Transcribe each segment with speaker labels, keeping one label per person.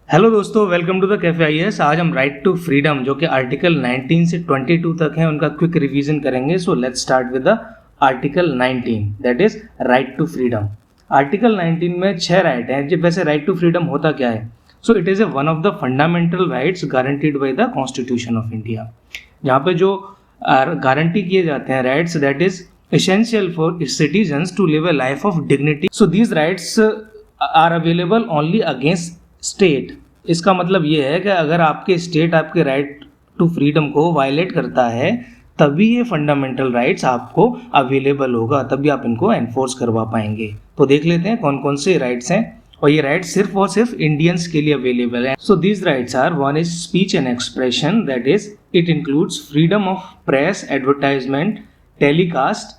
Speaker 1: Hello दोस्तों, welcome to the cafe IAS. आज हम राइट टू फ्रीडम जो कि आर्टिकल 19 से 22 तक है उनका क्विक रिवीजन करेंगे। So let's start with the article 19 that is right to freedom. Article 19 में 6 राइट हैं। जब वैसे राइट टू फ्रीडम होता क्या है? So it is a one of the fundamental rights guaranteed by the constitution of India. यहाँ पे जो गारंटी किए जाते हैं rights that is essential for citizens to live a life of dignity. So these rights are available only against state. इसका मतलब ये है कि अगर आपके स्टेट आपके राइट टू फ्रीडम को वायलेट करता है तभी ये फंडामेंटल राइट्स आपको अवेलेबल होगा, तभी आप इनको एनफोर्स करवा पाएंगे। तो देख लेते हैं कौन कौन से राइट्स हैं, और ये राइट्स सिर्फ और सिर्फ इंडियंस के लिए अवेलेबल है। So these rights are, one is speech and expression that is it includes freedom of press, advertisement, telecast,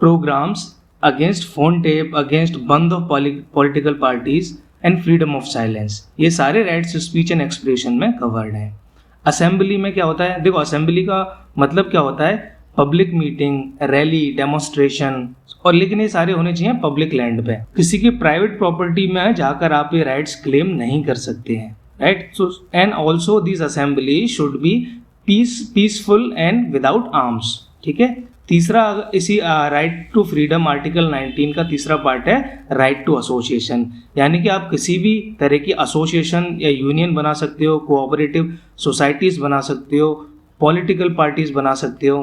Speaker 1: programmes, against phone tap, against bandh of political parties and freedom of silence. ये सारे rights speech and expression में covered हैं। Assembly में क्या होता है? देखो, assembly का मतलब क्या होता है? पब्लिक मीटिंग, रैली, डेमोन्स्ट्रेशन, और लेकिन ये सारे होने चाहिए पब्लिक लैंड पे। किसी की प्राइवेट प्रॉपर्टी में जाकर आप ये राइट्स क्लेम नहीं कर सकते हैं, right? So and also this assembly should be peaceful and without arms. ठीक है। तीसरा, इसी राइट टू फ्रीडम आर्टिकल 19 का तीसरा पार्ट है राइट टू एसोसिएशन, यानी कि आप किसी भी तरह की एसोसिएशन या यूनियन बना सकते हो, कोऑपरेटिव सोसाइटीज़ बना सकते हो, पॉलिटिकल पार्टीज बना सकते हो,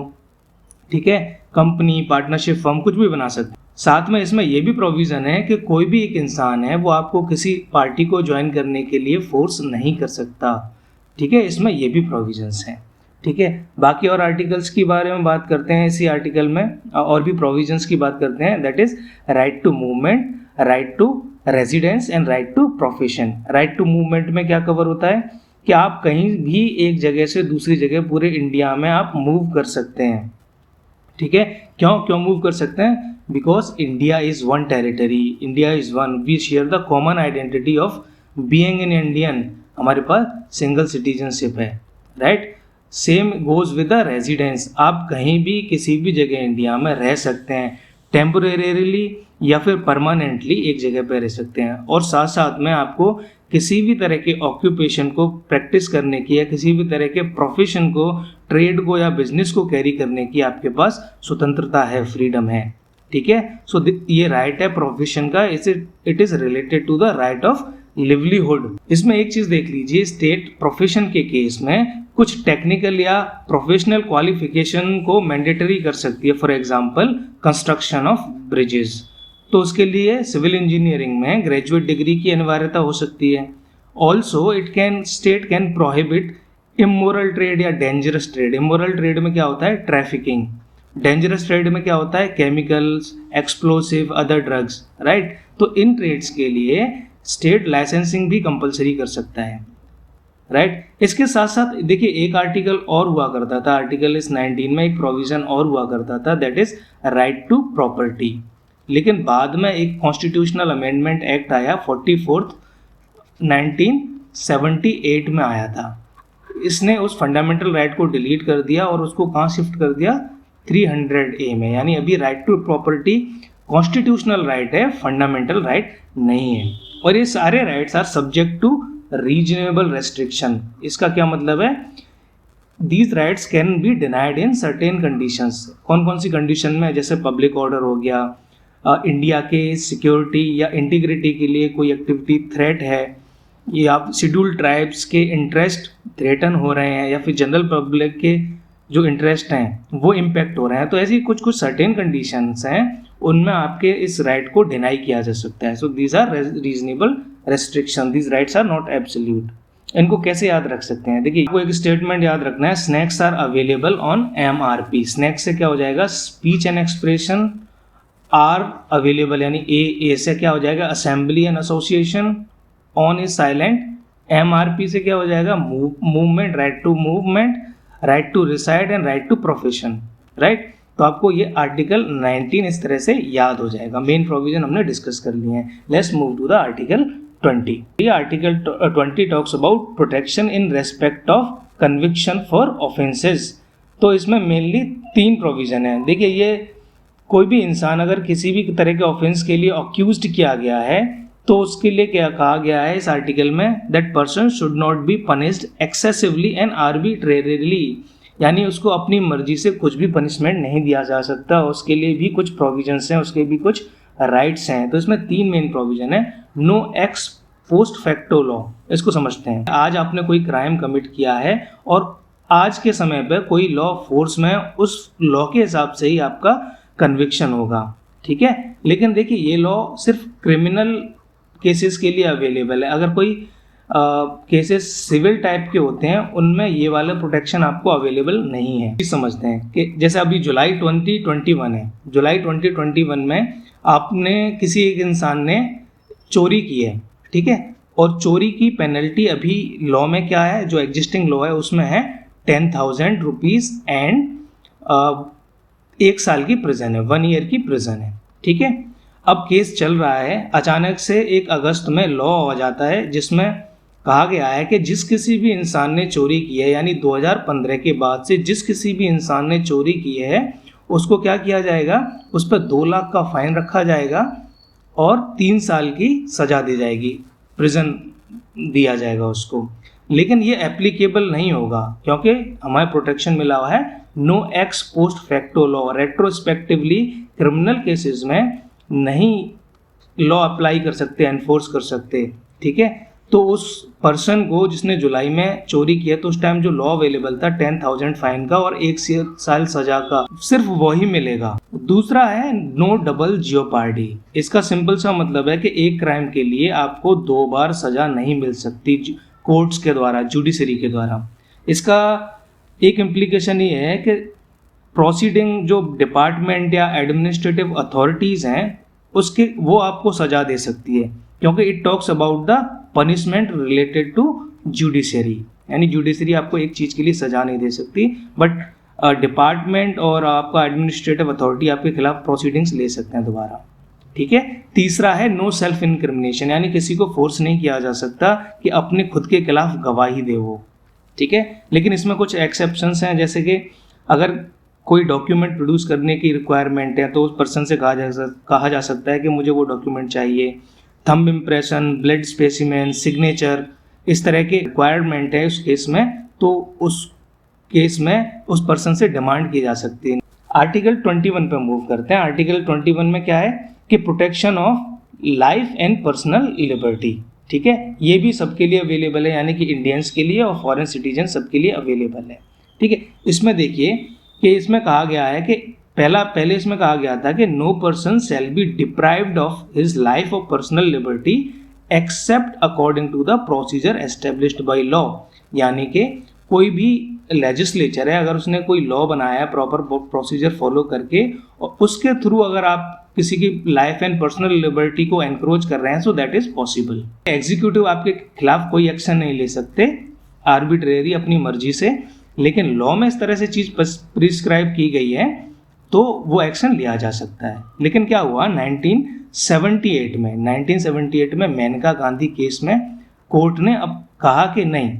Speaker 1: ठीक है, कंपनी, पार्टनरशिप फर्म, कुछ भी बना सकते हो। साथ में इसमें यह भी प्रोविज़न है कि कोई भी एक इंसान है वो आपको किसी पार्टी को ज्वाइन करने के लिए फोर्स नहीं कर सकता। ठीक है, इसमें ये भी प्रोविजंस हैं। ठीक है, बाकी और आर्टिकल्स की बारे में बात करते हैं। इसी आर्टिकल में और भी प्रोविजंस की बात करते हैं, that is right to movement, right to residence and right to profession. Right to movement में क्या कवर होता है कि आप कहीं भी एक जगह से दूसरी जगह पूरे इंडिया में आप मूव कर सकते हैं। ठीक है, क्यों मूव कर सकते हैं? Because India is one territory, India is one, we share the common identity of being in Indian. हमारे पास सिंगल सिटीजनशिप है, right? Same goes with the residence. आप कहीं भी किसी भी जगह इंडिया में रह सकते हैं, टेम्परेरीली या फिर परमानेंटली एक जगह पर रह सकते हैं। और साथ साथ में आपको किसी भी तरह के ऑक्यूपेशन को प्रैक्टिस करने की या किसी भी तरह के प्रोफेशन को, ट्रेड को या बिजनेस को कैरी करने की आपके पास स्वतंत्रता है, फ्रीडम है। ठीक है, सो ये राइट है प्रोफेशन का, it is related to the right of livelihood. इसमें एक चीज देख लीजिए, स्टेट प्रोफेशन के केस में कुछ टेक्निकल या प्रोफेशनल क्वालिफिकेशन को मैंडेटरी कर सकती है। For example construction of bridges, तो उसके लिए सिविल इंजीनियरिंग में ग्रेजुएट डिग्री की अनिवार्यता हो सकती है। Also state can prohibit immoral trade या डेंजरस ट्रेड। इमोरल ट्रेड में क्या होता है? ट्रैफिकिंग। डेंजरस ट्रेड में क्या होता है? Chemicals, explosive, other drugs, right? तो इन ट्रेड्स के लिए स्टेट लाइसेंसिंग भी कंपलसरी कर सकता है, राइट? इसके साथ साथ देखिए, एक आर्टिकल और हुआ करता था, आर्टिकल इस 19 में एक प्रोविजन और हुआ करता था, that is right to property. लेकिन बाद में एक कॉन्स्टिट्यूशनल अमेंडमेंट एक्ट आया 44th 1978 में आया था। इसने उस फंडामेंटल राइट को डिलीट कर दिया और उसको कहाँ शिफ्ट कर दिया? 300A में। यानी अभी right to property constitutional right है, फंडामेंटल राइट नहीं है। और ये सारे rights are subject to reasonable restriction. इसका क्या मतलब है? These rights can be denied in certain conditions. कौन कौन सी कंडीशन में? जैसे पब्लिक ऑर्डर हो गया, इंडिया के सिक्योरिटी या इंटीग्रिटी के लिए कोई एक्टिविटी थ्रेट है, या शेड्यूल्ड ट्राइब्स के इंटरेस्ट थ्रेटन हो रहे हैं, या फिर जनरल पब्लिक के जो इंटरेस्ट हैं वो इम्पैक्ट हो रहे हैं। तो ऐसी कुछ कुछ सर्टेन कंडीशंस हैं, उनमें आपके इस राइट को डिनाई किया जा सकता है। So these are reasonable restriction, these rights are not absolute. इनको कैसे याद रख सकते हैं? देखिए, आपको एक स्टेटमेंट याद रखना है, snacks are available on MRP। Snacks से क्या हो जाएगा? Speech and expression. Are available यानी ए से क्या हो जाएगा? Assembly and association. On is silent. MRP से क्या हो जाएगा? Movement, right to movement, right to reside and right to profession, right? तो आपको ये आर्टिकल 19 इस तरह से याद हो जाएगा। मेन प्रोविजन हमने डिस्कस कर लिए हैं। Let's move to the article 20। ये article 20 talks about protection in respect of conviction for offences. तो इसमें मेनली 3 प्रोविजन है। देखिए, ये कोई भी इंसान अगर किसी भी तरह के ऑफेंस के लिए अक्यूज्ड किया गया है तो उसके लिए क्या कहा गया है इस आर्टिकल में, that person should not be punished excessively and arbitrarily, यानी उसको अपनी मर्जी से कुछ भी पनिशमेंट नहीं दिया जा सकता, उसके लिए भी कुछ प्रोविजंस हैं, उसके भी कुछ राइट्स हैं। तो इसमें 3 मेन प्रोविजन है। No ex post facto law, इसको समझते हैं। आज आपने कोई क्राइम कमिट किया है और आज के समय पे कोई लॉ फोर्स में, उस लॉ के हिसाब से ही आपका कन्विक्शन होगा, ठीक है। लेकिन देखिए ये लॉ सिर्फ क्रिमिनल केसेस के लिए अवेलेबल है। अगर कोई केसेस सिविल टाइप के होते हैं उनमें ये वाला प्रोटेक्शन आपको अवेलेबल नहीं है। समझते हैं कि जैसे अभी जुलाई 2021 है, जुलाई 2021 में आपने किसी एक इंसान ने चोरी की है, ठीक है, और चोरी की पेनल्टी अभी लॉ में क्या है, जो एग्जिस्टिंग लॉ है उसमें है 10,000 रुपीज़ एंड 1 साल की प्रिजन है, 1 ईयर की प्रिजन है, ठीक है। अब केस चल रहा है, अचानक से 1 अगस्त में लॉ आ जाता है जिसमें कहा गया है कि जिस किसी भी इंसान ने चोरी की है, यानी 2015 के बाद से जिस किसी भी इंसान ने चोरी की है उसको क्या किया जाएगा, उस पर 2 लाख का फाइन रखा जाएगा और 3 साल की सजा दी जाएगी, प्रिजन दिया जाएगा उसको। लेकिन ये एप्लीकेबल नहीं होगा क्योंकि हमारे प्रोटेक्शन मिला हुआ है no ex post facto law, retrospectively criminal cases में नहीं लॉ अप्लाई कर सकते, एनफोर्स कर सकते, ठीक है। तो उस पर्सन को जिसने जुलाई में चोरी किया तो उस टाइम जो लॉ अवेलेबल था 10,000 फाइन का और 1 साल सजा का, सिर्फ वही मिलेगा। दूसरा है नो डबल जियोपार्डी। इसका सिंपल सा मतलब है कि एक क्राइम के लिए आपको 2 बार सजा नहीं मिल सकती कोर्ट्स के द्वारा, जुडिशरी के द्वारा। इसका एक इम्प्लीकेशन ये है कि प्रोसीडिंग जो डिपार्टमेंट या एडमिनिस्ट्रेटिव अथॉरिटीज़ हैं उसके वो आपको सजा दे सकती है, क्योंकि it talks about the punishment related to judiciary, यानी जुडिशरी आपको एक चीज़ के लिए सजा नहीं दे सकती, बट डिपार्टमेंट और आपका एडमिनिस्ट्रेटिव अथॉरिटी आपके खिलाफ प्रोसीडिंग्स ले सकते हैं दोबारा, ठीक है। तीसरा है नो सेल्फ इनक्रिमिनेशन, यानी किसी को फोर्स नहीं किया जा सकता कि अपने खुद के खिलाफ गवाही दे वो, ठीक है। लेकिन इसमें कुछ एक्सेप्शंस हैं, जैसे कि अगर कोई डॉक्यूमेंट प्रोड्यूस करने की रिक्वायरमेंट है तो उस पर्सन से कहा जा सकता है कि मुझे वो डॉक्यूमेंट चाहिए, thumb impression, blood specimen, signature, इस तरह के रिक्वायरमेंट है उस केस में, तो उस केस में उस पर्सन से डिमांड की जा सकती है। आर्टिकल 21 पे मूव करते हैं। आर्टिकल 21 में क्या है कि protection of life and personal liberty, ठीक है, ये भी सबके लिए अवेलेबल है, यानी कि इंडियंस के लिए और फॉरेन सिटीजन सबके लिए अवेलेबल है, ठीक है। इसमें देखिए कि इसमें कहा गया है कि पहले इसमें कहा गया था कि no person shall be deprived of his life of personal liberty except according to the procedure established by law, यानी कि कोई भी लेजिस्लेचर है अगर उसने कोई लॉ बनाया है प्रॉपर प्रोसीजर फॉलो करके और उसके थ्रू अगर आप किसी की लाइफ एंड पर्सनल लिबर्टी को एनक्रोच कर रहे हैं, so that is possible. Executive आपके खिलाफ कोई एक्शन नहीं ले सकते आर्बिट्रेरी अपनी मर्जी से, लेकिन लॉ में इस तरह से चीज प्रिस्क्राइब की गई है तो वो एक्शन लिया जा सकता है। लेकिन क्या हुआ 1978 में मेनका गांधी केस में कोर्ट ने अब कहा कि नहीं,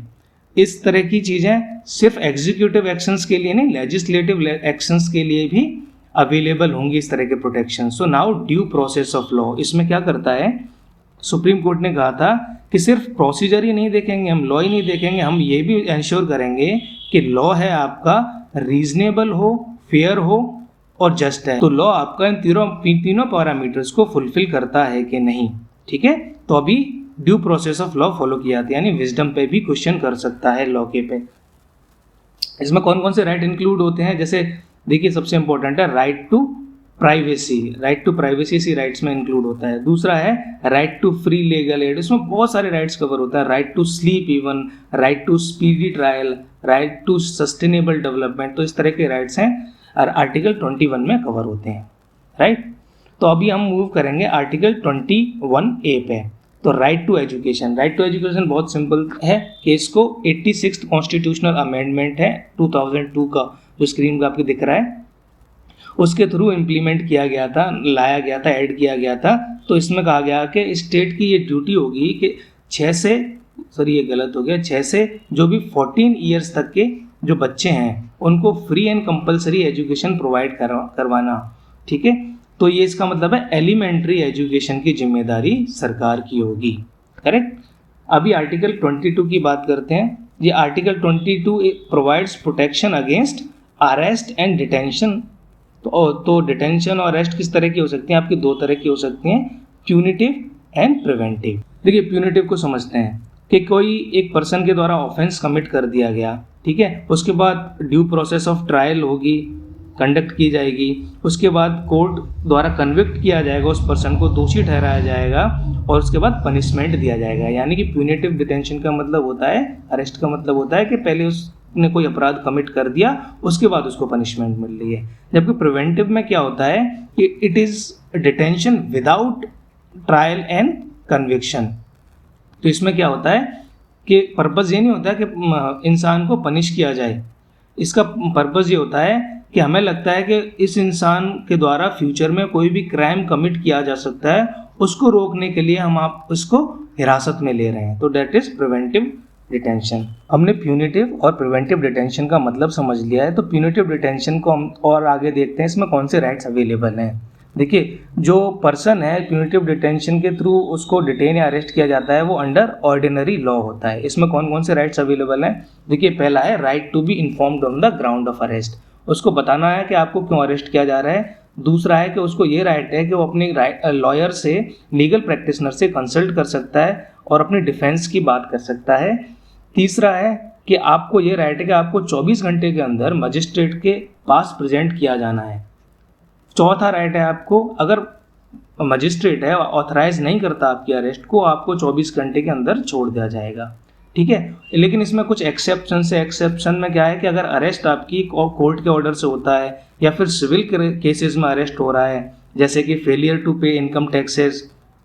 Speaker 1: इस तरह की चीजें सिर्फ एग्जीक्यूटिव एक्शंस के लिए नहीं, लेजिस्लेटिव एक्शंस के लिए भी अवेलेबल होंगी इस तरह के protection. So now due process of law, इसमें क्या करता है, सुप्रीम कोर्ट ने कहा था कि सिर्फ प्रोसीजर ही नहीं देखेंगे हम, लॉ ही नहीं देखेंगे, हम ये भी इंश्योर करेंगे कि लॉ है आपका रीजनेबल हो, फेयर हो और जस्ट है। तो लॉ आपका इन तीनों पैरामीटर्स को फुलफिल करता है कि नहीं, ठीक है। तो अभी due process of law follow किया जाती है, यानी विजडम पे भी क्वेश्चन कर सकता है लॉ के पे। इसमें कौन कौन से राइट इंक्लूड होते हैं, जैसे देखिए सबसे इंपॉर्टेंट है right to privacy, right to privacy इसी राइट्स में इंक्लूड होता है। दूसरा है right to free legal aid, इसमें बहुत सारे राइट्स कवर होता है, right to sleep even, right to speedy trial, right to sustainable development, तो इस तरह के राइट्स हैं और आर्टिकल 21 में कवर होते हैं, राइट। तो अभी हम मूव करेंगे आर्टिकल 21A पे। तो right to education, right to education बहुत सिंपल है, केस को 86th कॉन्स्टिट्यूशनल अमेंडमेंट है 2002 का, जो स्क्रीन पर आपको दिख रहा है, उसके थ्रू इम्प्लीमेंट किया गया था, लाया गया था, ऐड किया गया था। तो इसमें कहा गया कि स्टेट की ये ड्यूटी होगी कि 6 से जो भी 14 ईयर्स तक के जो बच्चे हैं उनको free and compulsory education provide करवाना, ठीक है। तो ये इसका मतलब है एलिमेंट्री एजुकेशन की जिम्मेदारी सरकार की होगी, करेक्ट। अभी आर्टिकल 22 की बात करते हैं। ये article 22 provides protection against arrest and detention. तो डिटेंशन और अरेस्ट किस तरह की हो सकती हैं? आपकी दो तरह की हो सकती हैं, प्यूनिटिव एंड प्रिवेंटिव। देखिए प्यूनिटिव को समझते हैं कि कोई एक पर्सन के द्वारा ऑफेंस कमिट कर दिया गया, ठीक है, उसके बाद ड्यू प्रोसेस ऑफ ट्रायल होगी, कंडक्ट की जाएगी, उसके बाद कोर्ट द्वारा कन्विक्ट किया जाएगा, उस पर्सन को दोषी ठहराया जाएगा और उसके बाद पनिशमेंट दिया जाएगा। यानी कि प्यूनिटिव डिटेंशन का मतलब होता है, अरेस्ट का मतलब होता है कि पहले उसने कोई अपराध कमिट कर दिया, उसके बाद उसको पनिशमेंट मिल रही है। जबकि प्रिवेंटिव में क्या होता है कि it is detention without trial and conviction. तो इसमें क्या होता है कि पर्पज़ ये नहीं होता है कि इंसान को पनिश किया जाए, इसका पर्पज़ ये होता है कि हमें लगता है कि इस इंसान के द्वारा फ्यूचर में कोई भी क्राइम कमिट किया जा सकता है, उसको रोकने के लिए हम आप उसको हिरासत में ले रहे हैं, तो दैट इज़ प्रिवेंटिव डिटेंशन। हमने प्यूनिटिव और प्रिवेंटिव डिटेंशन का मतलब समझ लिया है, तो प्यूनिटिव डिटेंशन को हम और आगे देखते हैं, इसमें कौन से राइट्स अवेलेबल हैं। देखिए जो पर्सन है प्यूनिटिव डिटेंशन के थ्रू उसको डिटेन या अरेस्ट किया जाता है, वो अंडर ऑर्डिनरी लॉ होता है। इसमें कौन कौन से राइट्स अवेलेबल हैं? देखिए पहला है right to be informed on the ground of arrest, उसको बताना है कि आपको क्यों अरेस्ट किया जा रहा है। दूसरा है कि उसको ये राइट है कि वो अपने लॉयर से, लीगल प्रैक्टिशनर से कंसल्ट कर सकता है और अपनी डिफेंस की बात कर सकता है। तीसरा है कि आपको ये राइट है कि आपको 24 घंटे के अंदर मजिस्ट्रेट के पास प्रेजेंट किया जाना है। चौथा राइट है आपको, अगर मजिस्ट्रेट है ऑथराइज नहीं करता आपकी अरेस्ट को, आपको 24 घंटे के अंदर छोड़ दिया जाएगा, ठीक है। लेकिन इसमें कुछ एक्सेप्शन है। एक्सेप्शन में क्या है कि अगर अरेस्ट आपकी कोर्ट के ऑर्डर से होता है या फिर सिविल केसेस में अरेस्ट हो रहा है, जैसे कि फेलियर टू पे इनकम टैक्सेस,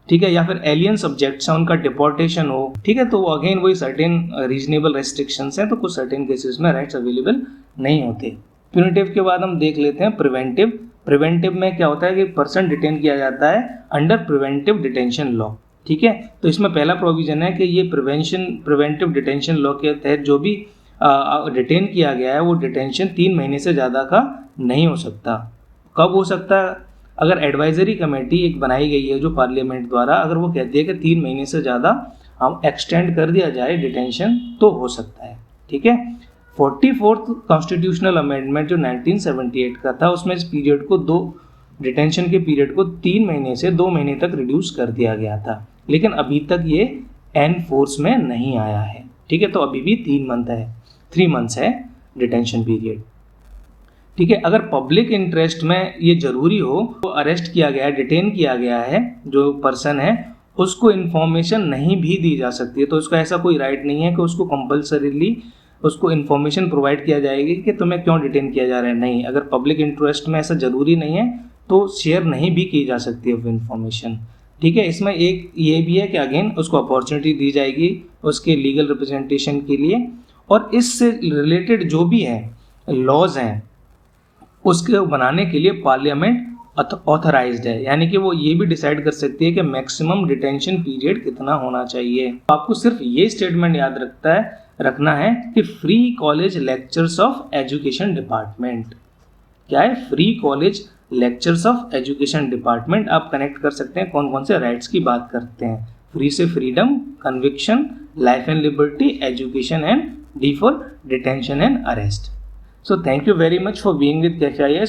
Speaker 1: ठीक है, या फिर एलियन सब्जेक्ट्स हैं उनका डिपोर्टेशन हो, ठीक है, तो अगेन वही सर्टेन रीजनेबल रेस्ट्रिक्शंस हैं, तो कुछ सर्टेन केसेस में राइट्स अवेलेबल नहीं होते। प्यूनिटिव के बाद हम देख लेते हैं प्रिवेंटिव। प्रिवेंटिव में क्या होता है कि पर्सन डिटेन किया जाता है अंडर प्रिवेंटिव डिटेंशन लॉ, ठीक है। तो इसमें पहला प्रोविजन है कि ये प्रिवेंटिव डिटेंशन लॉ के तहत जो भी डिटेन किया गया है वो डिटेंशन 3 महीने से ज़्यादा का नहीं हो सकता। कब हो सकता है? अगर एडवाइजरी कमेटी एक बनाई गई है जो पार्लियामेंट द्वारा, अगर वो कहती है कि 3 महीने से ज़्यादा हम एक्सटेंड कर दिया जाए डिटेंशन, तो हो सकता है, ठीक है। 44th कॉन्स्टिट्यूशनल अमेंडमेंट जो 1978 का था, उसमें इस पीरियड को डिटेंशन के पीरियड को 3 महीने से 2 महीने तक रिड्यूस कर दिया गया था, लेकिन अभी तक ये एनफोर्स में नहीं आया है, ठीक है। तो अभी भी 3 मंथ्स है डिटेंशन पीरियड, ठीक है। अगर पब्लिक इंटरेस्ट में ये जरूरी हो तो अरेस्ट किया गया है, डिटेन किया गया है जो पर्सन है, उसको इन्फॉर्मेशन नहीं भी दी जा सकती है। तो उसका ऐसा कोई राइट नहीं है कि उसको कंपल्सरीली उसको इन्फॉर्मेशन प्रोवाइड किया जाएगी कि तुम्हें क्यों डिटेन किया जा रहा है। नहीं, अगर पब्लिक इंटरेस्ट में ऐसा ज़रूरी नहीं है तो शेयर नहीं भी की जा सकती है वो इन्फॉर्मेशन, ठीक है। इसमें एक ये भी है कि अगेन उसको अपॉर्चुनिटी दी जाएगी उसके लीगल रिप्रेजेंटेशन के लिए, और इससे रिलेटेड जो भी है लॉज हैं उसके बनाने के लिए पार्लियामेंट ऑथराइज्ड है, यानी कि वो ये भी डिसाइड कर सकती है कि मैक्सिमम डिटेंशन पीरियड कितना होना चाहिए। आपको सिर्फ ये स्टेटमेंट याद रखना है कि free college lectures of education department, क्या है? Free college lectures of education department. आप कनेक्ट कर सकते हैं कौन कौन से राइट्स की बात करते हैं। फ्री से freedom, conviction, life and liberty, education and D for detention and arrest. So thank you very much for being with KFIS.